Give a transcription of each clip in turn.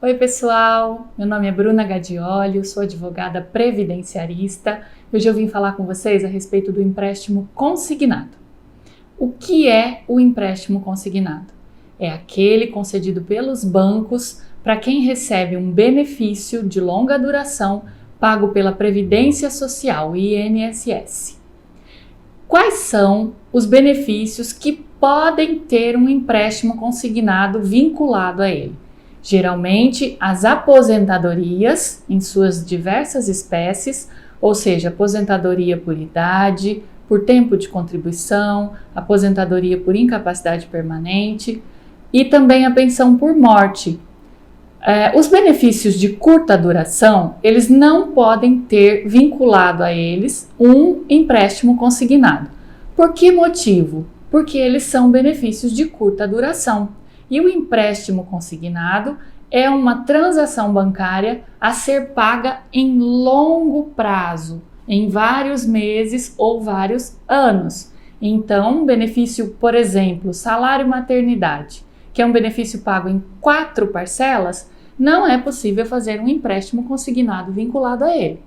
Oi pessoal, meu nome é Bruna Gadioli, eu sou advogada previdenciarista. Hoje eu vim falar com vocês a respeito do empréstimo consignado. O que é o empréstimo consignado? É aquele concedido pelos bancos para quem recebe um benefício de longa duração pago pela Previdência Social, INSS. Quais são os benefícios que podem ter um empréstimo consignado vinculado a ele? Geralmente, as aposentadorias em suas diversas espécies, ou seja, aposentadoria por idade, por tempo de contribuição, aposentadoria por incapacidade permanente e também a pensão por morte. Os benefícios de curta duração, eles não podem ter vinculado a eles um empréstimo consignado. Por que motivo? Porque eles são benefícios de curta duração. E o empréstimo consignado é uma transação bancária a ser paga em longo prazo, em vários meses ou vários anos. Então, benefício, por exemplo, salário maternidade, que é um benefício pago em 4 parcelas, não é possível fazer um empréstimo consignado vinculado a ele.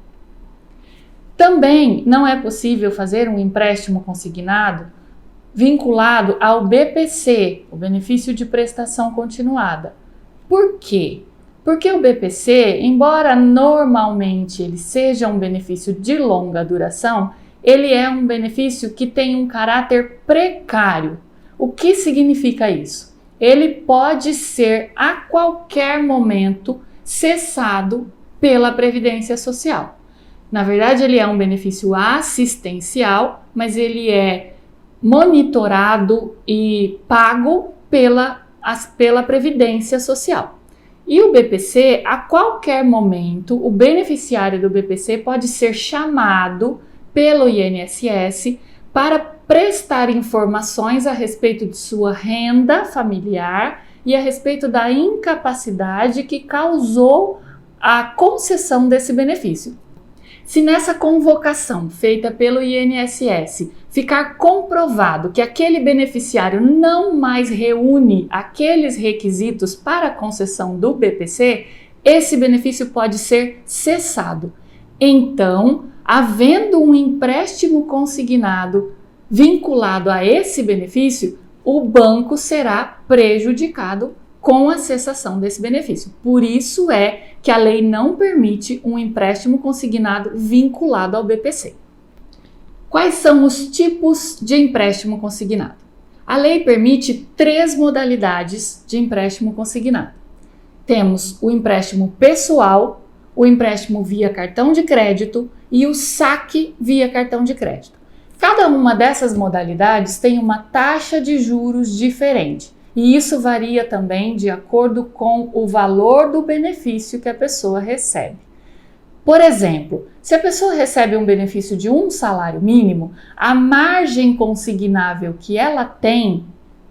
Também não é possível fazer um empréstimo consignado vinculado ao BPC, o benefício de prestação continuada. Por quê? Porque o BPC, embora normalmente ele seja um benefício de longa duração, ele é um benefício que tem um caráter precário. O que significa isso? Ele pode ser a qualquer momento cessado pela Previdência Social. Na verdade, ele é um benefício assistencial, mas ele é monitorado e pago pela Previdência Social. E o BPC, a qualquer momento, o beneficiário do BPC pode ser chamado pelo INSS para prestar informações a respeito de sua renda familiar e a respeito da incapacidade que causou a concessão desse benefício. Se nessa convocação feita pelo INSS ficar comprovado que aquele beneficiário não mais reúne aqueles requisitos para a concessão do BPC, esse benefício pode ser cessado. Então, havendo um empréstimo consignado vinculado a esse benefício, o banco será prejudicado com a cessação desse benefício. Por isso é que a lei não permite um empréstimo consignado vinculado ao BPC. Quais são os tipos de empréstimo consignado? A lei permite 3 modalidades de empréstimo consignado. Temos o empréstimo pessoal, o empréstimo via cartão de crédito e o saque via cartão de crédito. Cada uma dessas modalidades tem uma taxa de juros diferente. E isso varia também de acordo com o valor do benefício que a pessoa recebe. Por exemplo, se a pessoa recebe um benefício de um salário mínimo, a margem consignável que ela tem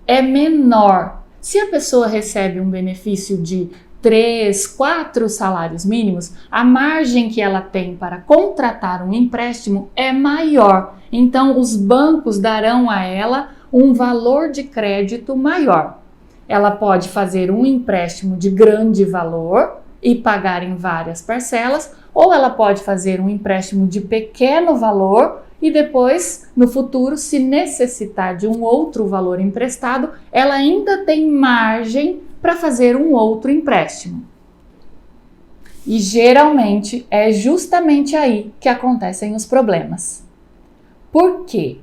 é menor. Se a pessoa recebe um benefício de 3, 4 salários mínimos, a margem que ela tem para contratar um empréstimo é maior. Então, os bancos darão a ela um valor de crédito maior. Ela pode fazer um empréstimo de grande valor e pagar em várias parcelas, ou ela pode fazer um empréstimo de pequeno valor e depois, no futuro, se necessitar de um outro valor emprestado, ela ainda tem margem para fazer um outro empréstimo. E geralmente é justamente aí que acontecem os problemas. Por quê?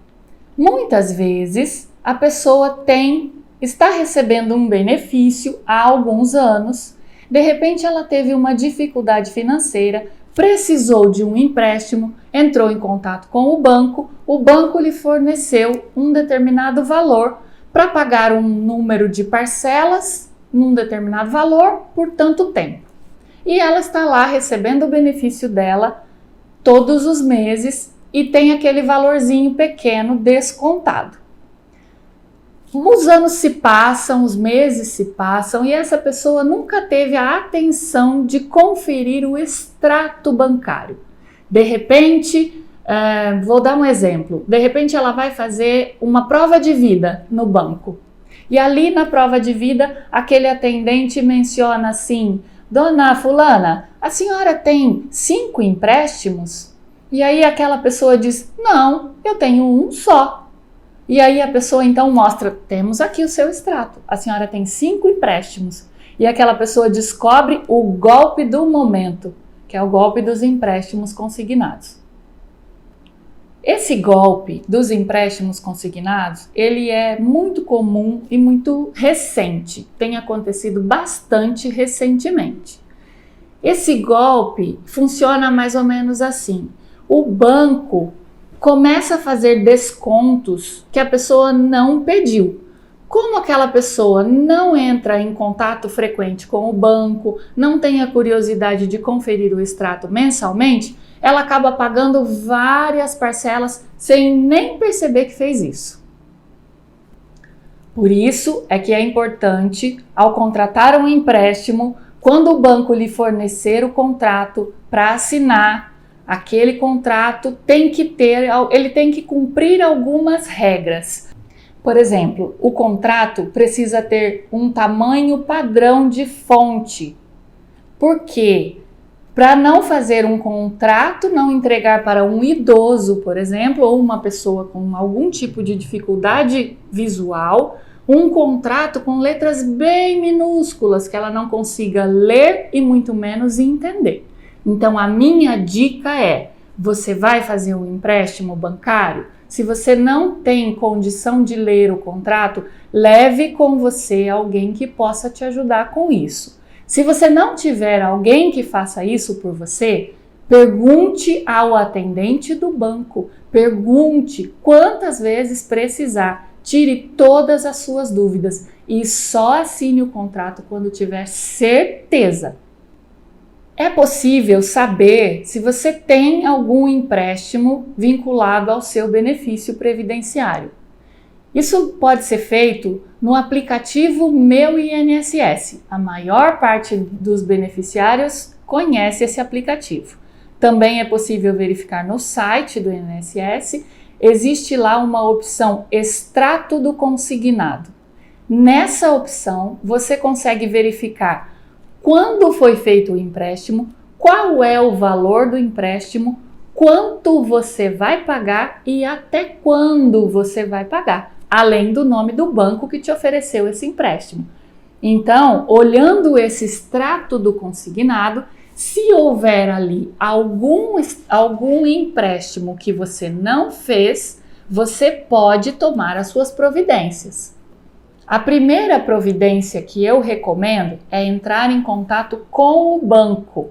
Muitas vezes a pessoa está recebendo um benefício há alguns anos, de repente ela teve uma dificuldade financeira, precisou de um empréstimo, entrou em contato com o banco lhe forneceu um determinado valor para pagar um número de parcelas num determinado valor por tanto tempo. E ela está lá recebendo o benefício dela todos os meses e tem aquele valorzinho pequeno descontado. Os anos se passam, os meses se passam e essa pessoa nunca teve a atenção de conferir o extrato bancário. De repente, vou dar um exemplo, de repente ela vai fazer uma prova de vida no banco. E ali na prova de vida, aquele atendente menciona assim: Dona Fulana, a senhora tem 5 empréstimos? E aí aquela pessoa diz, não, eu tenho um só. E aí a pessoa então mostra, temos aqui o seu extrato, a senhora tem 5 empréstimos. E aquela pessoa descobre o golpe do momento, que é o golpe dos empréstimos consignados. Esse golpe dos empréstimos consignados, ele é muito comum e muito recente, tem acontecido bastante recentemente. Esse golpe funciona mais ou menos assim: o banco começa a fazer descontos que a pessoa não pediu. Como aquela pessoa não entra em contato frequente com o banco, não tem a curiosidade de conferir o extrato mensalmente, ela acaba pagando várias parcelas sem nem perceber que fez isso. Por isso é que é importante, ao contratar um empréstimo, quando o banco lhe fornecer o contrato para assinar, aquele contrato ele tem que cumprir algumas regras. Por exemplo, o contrato precisa ter um tamanho padrão de fonte. Por quê? Para não fazer um contrato, não entregar para um idoso, por exemplo, ou uma pessoa com algum tipo de dificuldade visual, um contrato com letras bem minúsculas que ela não consiga ler e muito menos entender. Então a minha dica é, você vai fazer um empréstimo bancário? Se você não tem condição de ler o contrato, leve com você alguém que possa te ajudar com isso. Se você não tiver alguém que faça isso por você, pergunte ao atendente do banco, pergunte quantas vezes precisar, tire todas as suas dúvidas e só assine o contrato quando tiver certeza. É possível saber se você tem algum empréstimo vinculado ao seu benefício previdenciário. Isso pode ser feito no aplicativo Meu INSS. A maior parte dos beneficiários conhece esse aplicativo. Também é possível verificar no site do INSS. Existe lá uma opção Extrato do Consignado. Nessa opção, você consegue verificar quando foi feito o empréstimo, qual é o valor do empréstimo, quanto você vai pagar e até quando você vai pagar, além do nome do banco que te ofereceu esse empréstimo. Então, olhando esse extrato do consignado, se houver ali algum empréstimo que você não fez, você pode tomar as suas providências. A primeira providência que eu recomendo é entrar em contato com o banco,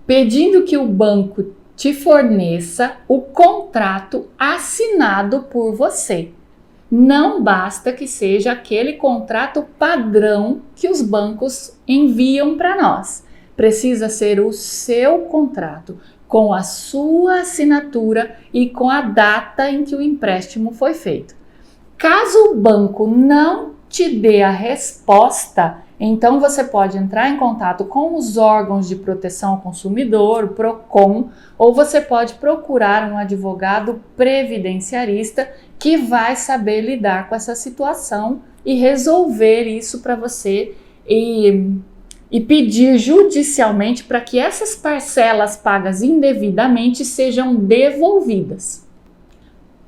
pedindo que o banco te forneça o contrato assinado por você. Não basta que seja aquele contrato padrão que os bancos enviam para nós. Precisa ser o seu contrato, com a sua assinatura e com a data em que o empréstimo foi feito. Caso o banco não te dê a resposta, então você pode entrar em contato com os órgãos de proteção ao consumidor, o PROCON, ou você pode procurar um advogado previdenciarista que vai saber lidar com essa situação e resolver isso para você e pedir judicialmente para que essas parcelas pagas indevidamente sejam devolvidas.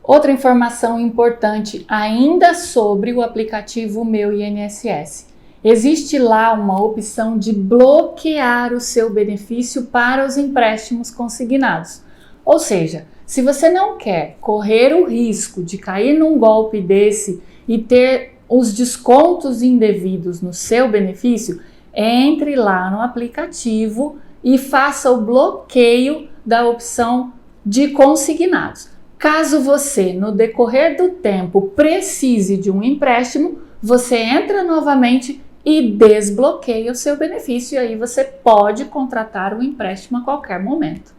Outra informação importante ainda sobre o aplicativo Meu INSS. Existe lá uma opção de bloquear o seu benefício para os empréstimos consignados. Ou seja, se você não quer correr o risco de cair num golpe desse e ter os descontos indevidos no seu benefício, entre lá no aplicativo e faça o bloqueio da opção de consignados. Caso você, no decorrer do tempo, precise de um empréstimo, você entra novamente e desbloqueia o seu benefício e aí você pode contratar um empréstimo a qualquer momento.